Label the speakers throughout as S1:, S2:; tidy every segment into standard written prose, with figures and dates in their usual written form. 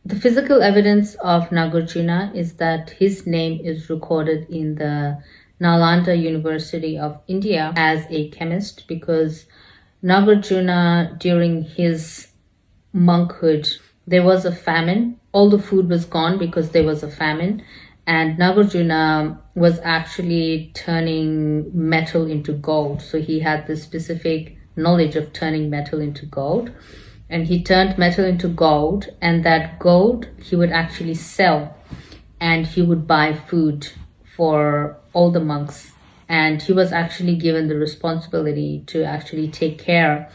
S1: The physical evidence of Nagarjuna is that his name is recorded in the Nalanda University of India as a chemist, because Nagarjuna, during his monkhood, there was a famine. All the food was gone because there was a famine, and Nagarjuna was actually turning metal into gold. So he had this specific knowledge of turning metal into gold, and he turned metal into gold, and that gold he would actually sell, and he would buy food for all the monks. And he was actually given the responsibility to actually take care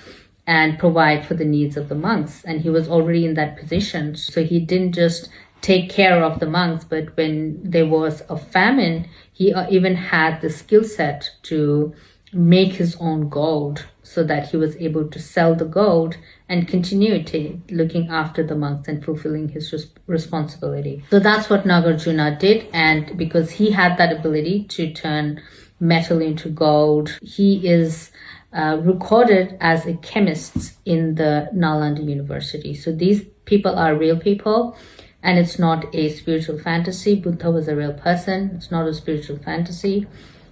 S1: and provide for the needs of the monks. And he was already in that position. So he didn't just take care of the monks, but when there was a famine, he even had the skill set to make his own gold, so that he was able to sell the gold and continue looking after the monks and fulfilling his responsibility. So that's what Nagarjuna did. And because he had that ability to turn metal into gold, he is recorded as a chemist in the Nalanda University. So these people are real people, and it's not a spiritual fantasy. Buddha was a real person. It's not a spiritual fantasy.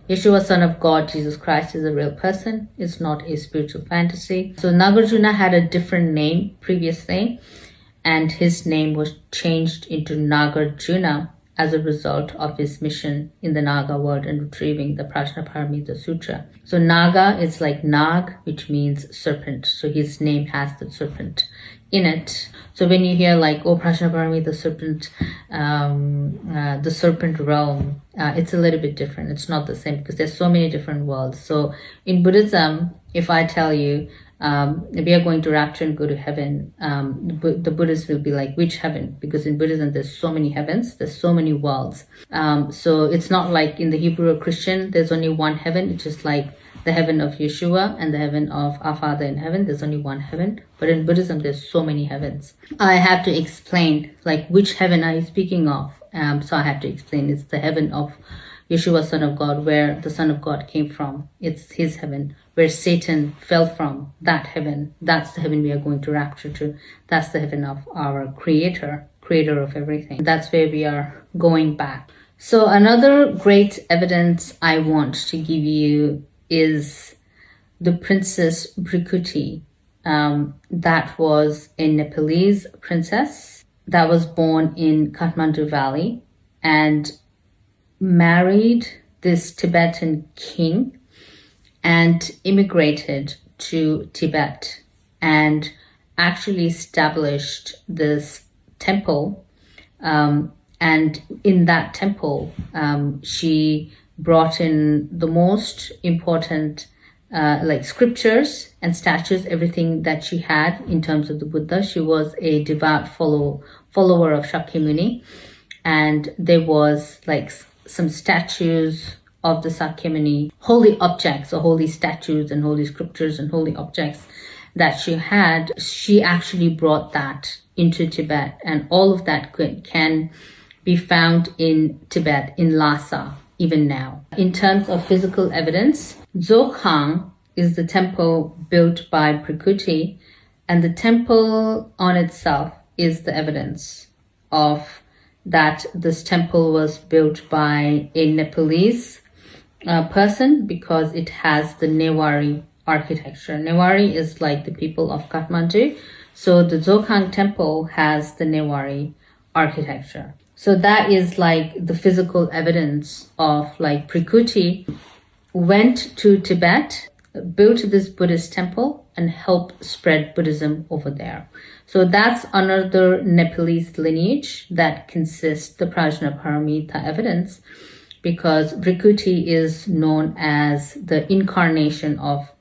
S1: Yeshua, Son of God, Jesus Christ, is a real person. It's not a spiritual fantasy. So Nagarjuna had a different name previously, and his name was changed into Nagarjuna as a result of his mission in the Naga world and retrieving the Prajnaparamita Sutra. So Naga is like Nag, which means serpent. So his name has the serpent in it. So when you hear like, oh, Prajnaparamita, the serpent realm, it's a little bit different. It's not the same, because there's so many different worlds. So in Buddhism, if I tell you, we are going to rapture and go to heaven, the Buddhists will be like, which heaven? Because in Buddhism, there's so many heavens, there's so many worlds. So it's not like in the Hebrew or Christian, there's only one heaven. It's just like the heaven of Yeshua and the heaven of our Father in heaven. There's only one heaven. But in Buddhism, there's so many heavens. I have to explain, like, which heaven are you speaking of? So I have to explain, it's the heaven of Yeshua, Son of God, where the Son of God came from. It's his heaven. Where Satan fell from, that heaven, that's the heaven we are going to rapture to. That's the heaven of our creator of everything. That's where we are going back. So another great evidence I want to give you is the Princess Bhrikuti. That was a Nepalese princess that was born in Kathmandu Valley and married this Tibetan king and immigrated to Tibet and actually established this temple. And in that temple, she brought in the most important like scriptures and statues, everything that she had in terms of the Buddha. She was a devout follower of Shakyamuni, and there was like some statues of the Sakyamuni, holy objects or holy statues and holy scriptures and holy objects that she had. She actually brought that into Tibet, and all of that can be found in Tibet, in Lhasa, even now. In terms of physical evidence, Dzogchen is the temple built by Bhrikuti, and the temple on itself is the evidence of that this temple was built by a Nepalese person, because it has the Newari architecture. Newari is like the people of Kathmandu. So the Dzogchen temple has the Newari architecture. So that is like the physical evidence of like Bhrikuti went to Tibet, built this Buddhist temple, and helped spread Buddhism over there. So that's another Nepalese lineage that consists the Prajnaparamita evidence, because Bhrikuti is known as the incarnation of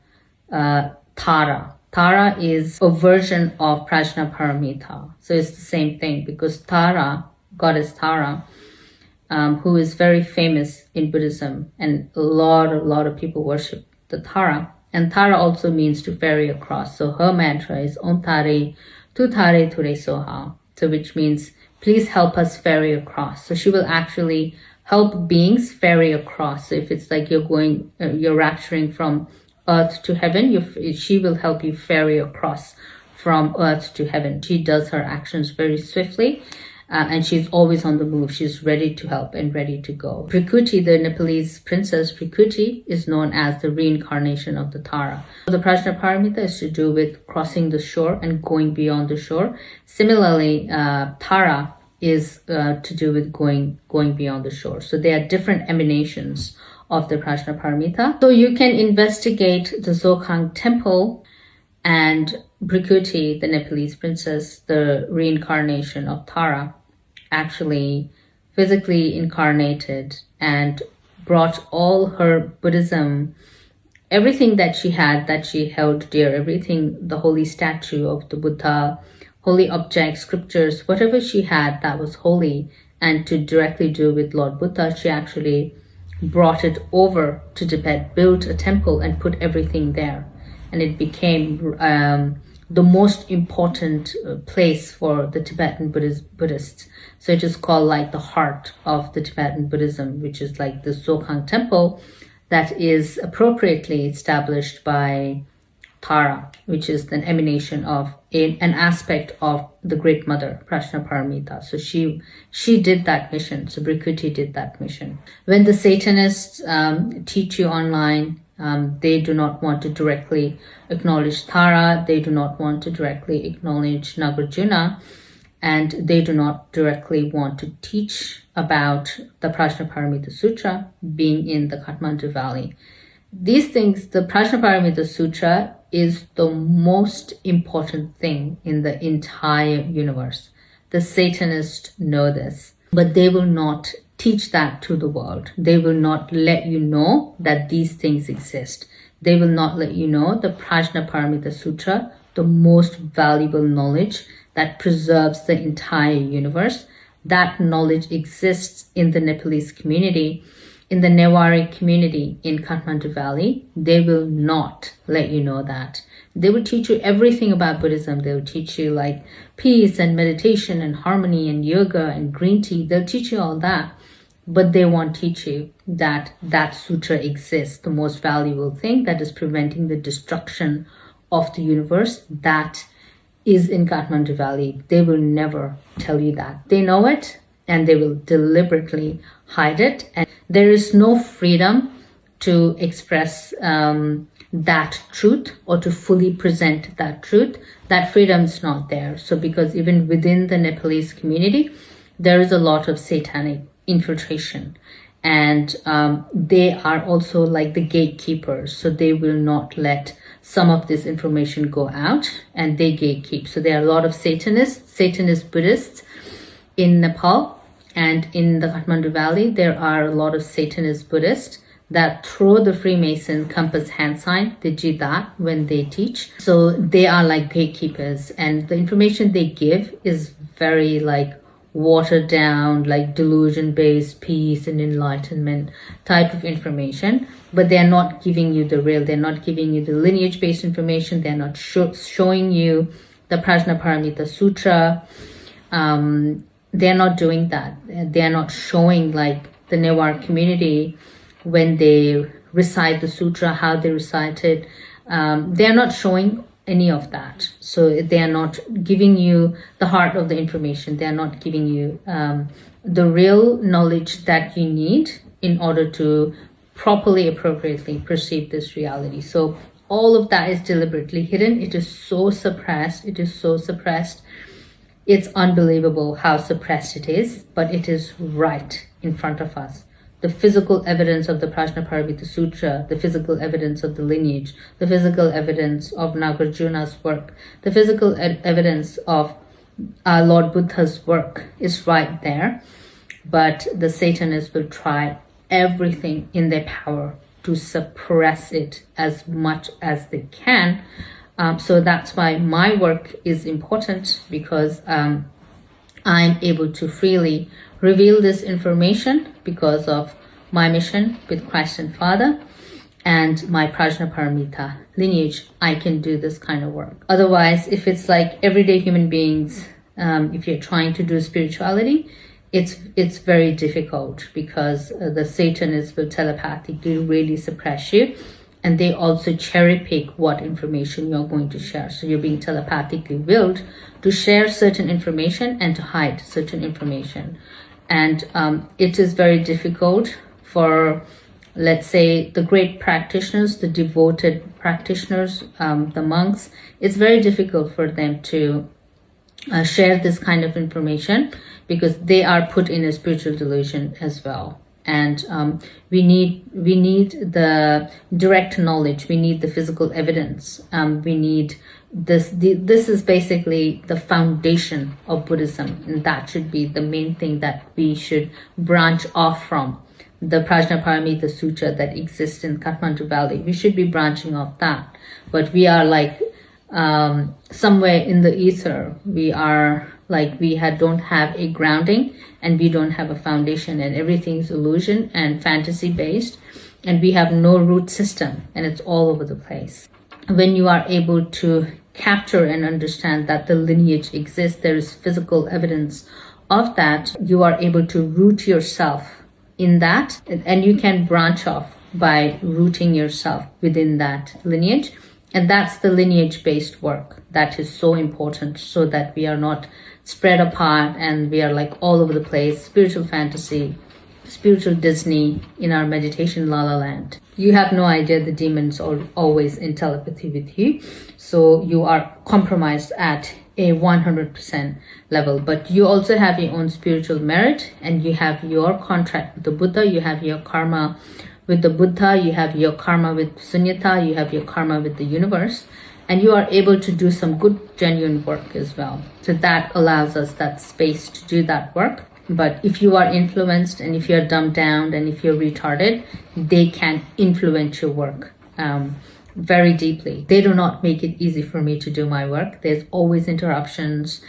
S1: Tara. Tara is a version of Prajnaparamita. So it's the same thing, because Tara, goddess Tara, who is very famous in Buddhism, and a lot of people worship the Tara. And Tara also means to ferry across. So her mantra is Om Tare Tu Tare Ture Soha. So which means, please help us ferry across. So she will actually help beings ferry across. So if it's like you're rapturing from earth to heaven, she will help you ferry across from earth to heaven. She does her actions very swiftly, and she's always on the move. She's ready to help and ready to go. Prakriti, the Nepalese princess Prakriti, is known as the reincarnation of the Tara. So the Prajnaparamita is to do with crossing the shore and going beyond the shore. Similarly, Tara is to do with going beyond the shore. So they are different emanations of the Prajnaparamita. So you can investigate the Zokhang temple and Prakriti, the Nepalese princess, the reincarnation of Tara, actually physically incarnated and brought all her Buddhism, everything that she had, that she held dear, everything, the holy statue of the Buddha, holy objects, scriptures, whatever she had that was holy and to directly do with Lord Buddha, she actually brought it over to Tibet, built a temple and put everything there. And it became the most important place for the Tibetan Buddhists. So it is called like the heart of the Tibetan Buddhism, which is like the Zokhang temple that is appropriately established by Tara, which is an emanation of an aspect of the Great Mother, Prajnaparamita. So she did that mission. So Prakriti did that mission. When the Satanists teach you online, they do not want to directly acknowledge Tara, they do not want to directly acknowledge Nagarjuna, and they do not directly want to teach about the Prajnaparamita Sutra being in the Kathmandu Valley. These things, the Prajnaparamita Sutra is the most important thing in the entire universe. The Satanists know this, but they will not teach that to the world. They will not let you know that these things exist. They will not let you know the Prajnaparamita Sutra, the most valuable knowledge that preserves the entire universe. That knowledge exists in the Nepalese community, in the Newari community in Kathmandu Valley. They will not let you know that. They will teach you everything about Buddhism. They will teach you like peace and meditation and harmony and yoga and green tea. They'll teach you all that. But they won't teach you that that sutra exists, the most valuable thing that is preventing the destruction of the universe, that is in Kathmandu Valley. They will never tell you that. They know it and they will deliberately hide it. And there is no freedom to express that truth or to fully present that truth. That freedom is not there. So because even within the Nepalese community, there is a lot of satanic infiltration, and they are also like the gatekeepers, so they will not let some of this information go out, and they gatekeep. So there are a lot of Satanist Buddhists in Nepal, and in the Kathmandu Valley there are a lot of Satanist Buddhists that throw the Freemason compass hand sign. They do that when they teach. So they are like gatekeepers, and the information they give is very like watered down, like delusion-based peace and enlightenment type of information, but they're not giving you the real. They're not giving you the lineage-based information. They're not showing you the Prajnaparamita Sutra. They're not doing that. They're not showing like the Newar community when they recite the sutra, how they recite it. They're not showing any of that. So they are not giving you the heart of the information. They are not giving you the real knowledge that you need in order to properly, appropriately perceive this reality. So all of that is deliberately hidden. It is so suppressed. It is so suppressed. It's unbelievable how suppressed it is, but it is right in front of us. The physical evidence of the Prajnaparamita Sutra, the physical evidence of the lineage, the physical evidence of Nagarjuna's work, the physical evidence of our Lord Buddha's work is right there. But the Satanists will try everything in their power to suppress it as much as they can. So that's why my work is important, because I'm able to freely reveal this information because of my mission with Christ and Father and my Prajnaparamita lineage. I can do this kind of work. Otherwise, if it's like everyday human beings, if you're trying to do spirituality, it's very difficult, because the Satanists will telepathically really suppress you. and they also cherry pick what information you're going to share. So you're being telepathically willed to share certain information and to hide certain information. And it is very difficult for, let's say, the great practitioners, the devoted practitioners, the monks. It's very difficult for them to share this kind of information because they are put in a spiritual delusion as well. And we need the direct knowledge. We need the physical evidence. We need this. This is basically the foundation of Buddhism, and that should be the main thing that we should branch off from. The Prajnaparamita Sutra that exists in Kathmandu Valley, we should be branching off that. But we are like somewhere in the ether. We are like don't have a grounding, and we don't have a foundation, and everything's illusion and fantasy based, and we have no root system, and it's all over the place. When you are able to capture and understand that the lineage exists, there is physical evidence of that, you are able to root yourself in that, and you can branch off by rooting yourself within that lineage. And that's the lineage based work that is so important, so that we are not spread apart and we are like all over the place, spiritual fantasy, spiritual Disney in our meditation la la land. You have no idea the demons are always in telepathy with you, so you are compromised at a 100% level. But you also have your own spiritual merit, and you have your contract with the Buddha, you have your karma with the Buddha, you have your karma with Sunyata, you have your karma with the universe, and you are able to do some good genuine work as well. So that allows us that space to do that work. But if you are influenced, and if you're dumbed down, and if you're retarded, they can influence your work very deeply. They do not make it easy for me to do my work. There's always interruptions.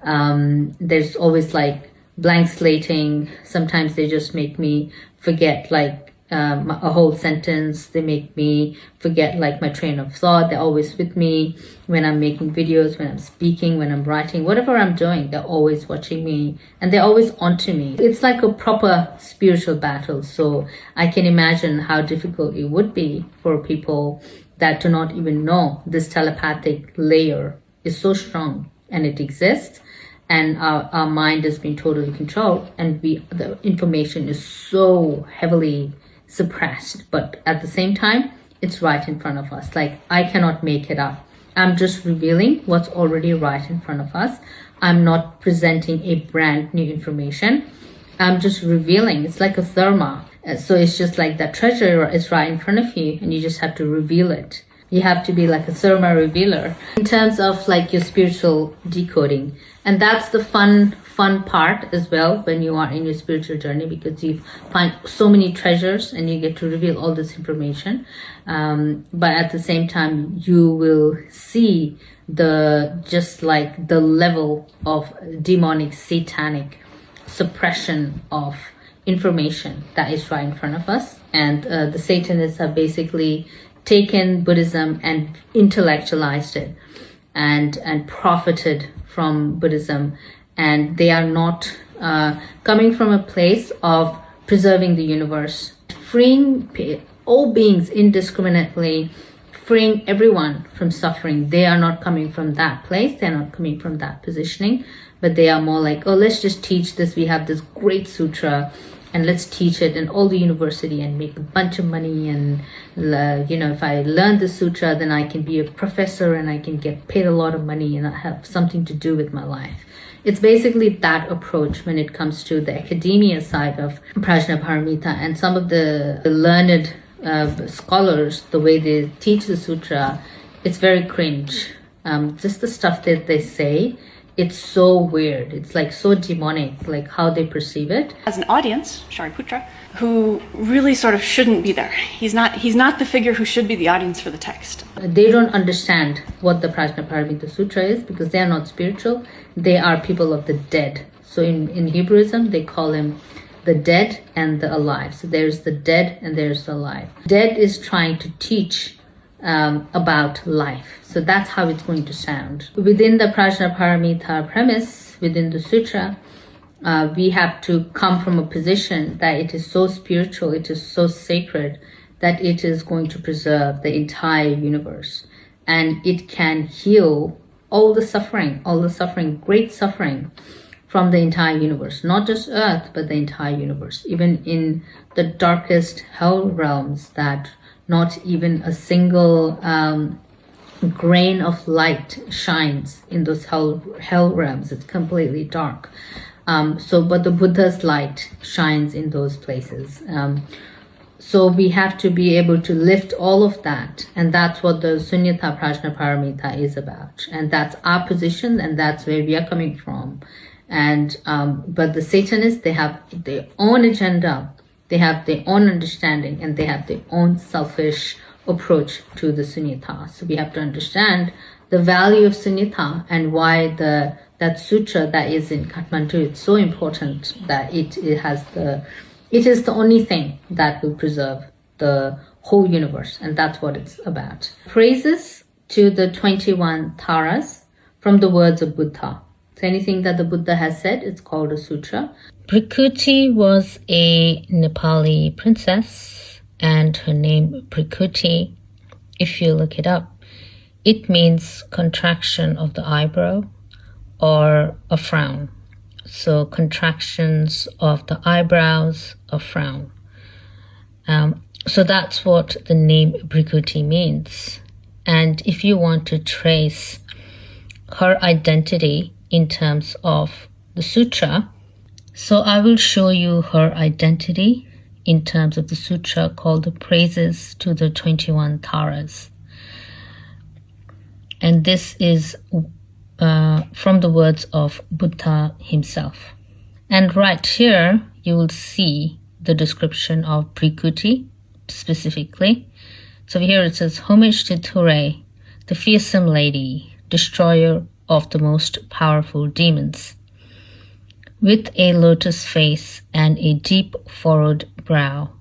S1: There's always like blank slating. Sometimes they just make me forget like a whole sentence. They make me forget like my train of thought. They're always with me when I'm making videos, when I'm speaking, when I'm writing, whatever I'm doing. They're always watching me, and they're always onto me. It's like a proper spiritual battle. So I can imagine how difficult it would be for people that do not even know this telepathic layer is so strong, and it exists, and our mind is being totally controlled, and the information is so heavily suppressed, but at the same time it's right in front of us. Like, I cannot make it up. I'm just revealing what's already right in front of us. I'm not presenting a brand new information. I'm just revealing. It's like a therma. So it's just like that treasure is right in front of you, and you just have to reveal it. You have to be like a therma revealer in terms of like your spiritual decoding. And that's the fun part as well when you are in your spiritual journey, because you find so many treasures and you get to reveal all this information. But at the same time, you will see just like the level of demonic, satanic suppression of information that is right in front of us. And the Satanists have basically taken Buddhism and intellectualized it and profited from Buddhism, and they are not coming from a place of preserving the universe, freeing all beings indiscriminately, freeing everyone from suffering. They are not coming from that place. They're not coming from that positioning, but they are more like, oh, let's just teach this. We have this great sutra, and let's teach it in all the university and make a bunch of money. And if I learn the sutra, then I can be a professor and I can get paid a lot of money and I have something to do with my life. It's basically that approach when it comes to the academia side of Prajnaparamita. And some of the learned scholars, the way they teach the sutra, it's very cringe. Just the stuff that they say, it's so weird. It's like so demonic, like how they perceive it.
S2: As an audience, Shariputra, who really sort of shouldn't be there. He's not the figure who should be the audience for the text.
S1: They don't understand what the Prajnaparamita Sutra is because they are not spiritual. They are people of the dead. So in Hebrewism, they call him the dead and the alive. So there's the dead and there's the alive. Dead is trying to teach about life. So that's how it's going to sound. Within the Prajnaparamita premise, within the sutra, we have to come from a position that it is so spiritual, it is so sacred, that it is going to preserve the entire universe, and it can heal all the suffering, great suffering from the entire universe, not just Earth, but the entire universe. Even in the darkest hell realms, that not even a single grain of light shines in those hell realms. It's completely dark. But the Buddha's light shines in those places. So we have to be able to lift all of that, and that's what the Sunyata Prajnaparamita is about. And that's our position, and that's where we are coming from. And but the Satanists, they have their own agenda, they have their own understanding, and they have their own selfish approach to the Sunyata. So we have to understand the value of Sunyata and why that sutra that is in Kathmandu, it's so important, that it is the only thing that will preserve the whole universe, and that's what it's about. Praises to the 21 Taras from the words of Buddha. So anything that the Buddha has said, it's called a sutra. Prikuti was a Nepali princess, and her name Prikuti, if you look it up, it means contraction of the eyebrow or a frown. So contractions of the eyebrows, a frown. So that's what the name Prikuti means. And if you want to trace her identity in terms of the sutra, so I will show you her identity in terms of the sutra called the Praises to the 21 Taras. And this is from the words of Buddha himself. And right here, you will see the description of Prikuti specifically. So here it says, homage to Ture, the fearsome lady, destroyer of the most powerful demons. With a lotus face and a deep furrowed brow,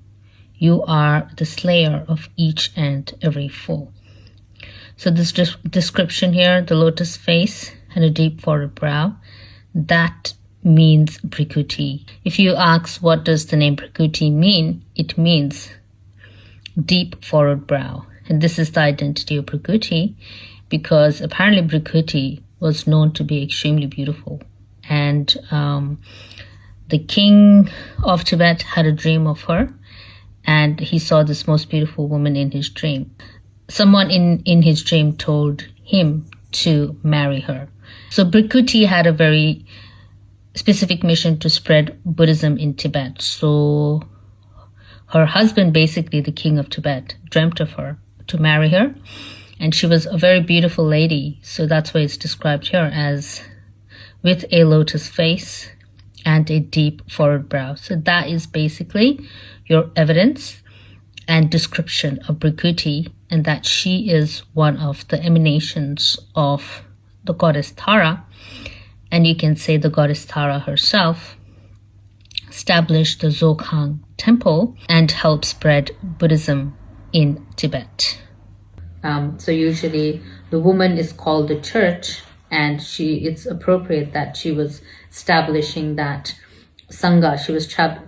S1: you are the slayer of each and every foe. So this description here, the lotus face and a deep furrowed brow, that means Prikuti. If you ask what does the name Prikuti mean, it means deep furrowed brow. And this is the identity of Prikuti, because apparently Prikuti was known to be extremely beautiful. And the king of Tibet had a dream of her, and he saw this most beautiful woman in his dream. Someone in his dream told him to marry her. So Prikuti had a very specific mission to spread Buddhism in Tibet. So her husband, basically the king of Tibet, dreamt of her to marry her. And she was a very beautiful lady. So that's why it's described here as with a lotus face and a deep furrowed brow. So that is basically your evidence and description of Prikuti, and that she is one of the emanations of the goddess Tara. And you can say the goddess Tara herself established the Dzogchen temple and helped spread Buddhism in Tibet. So usually the woman is called the church, and it's appropriate that she was establishing that Sangha, she was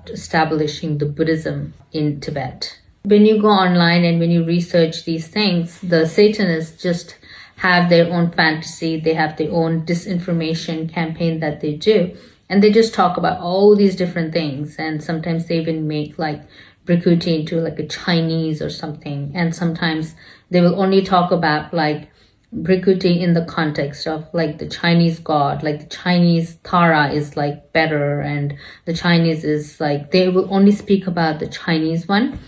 S1: establishing the Buddhism in Tibet. When you go online and when you research these things, the Satanists just have their own fantasy, they have their own disinformation campaign that they do, and they just talk about all these different things, and sometimes they even make like Prikuti into like a Chinese or something, and sometimes they will only talk about like Prikuti in the context of like the Chinese god, like the Chinese Tara is like better, and the Chinese is like, they will only speak about the Chinese one,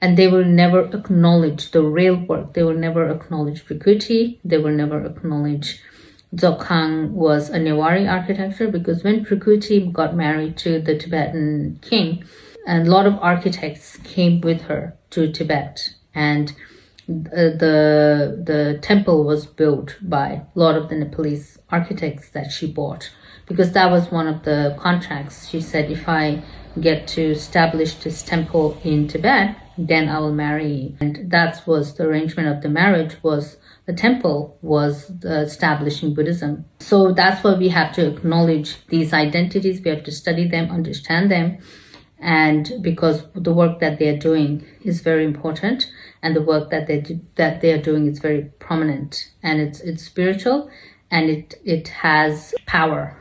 S1: and they will never acknowledge the real work. They will never acknowledge Prikuti. They will never acknowledge Dzogchen was a Newari architecture, because when Prikuti got married to the Tibetan king, and a lot of architects came with her to Tibet, and the temple was built by a lot of the Nepalese architects that she bought, because that was one of the contracts. She said, if I get to establish this temple in Tibet, then I will marry you. And that was the arrangement of the marriage, was the temple was establishing Buddhism. So that's why we have to acknowledge these identities. We have to study them, understand them, and because the work that they're doing is very important, and the work that they are doing is very prominent, and it's spiritual, and it has power.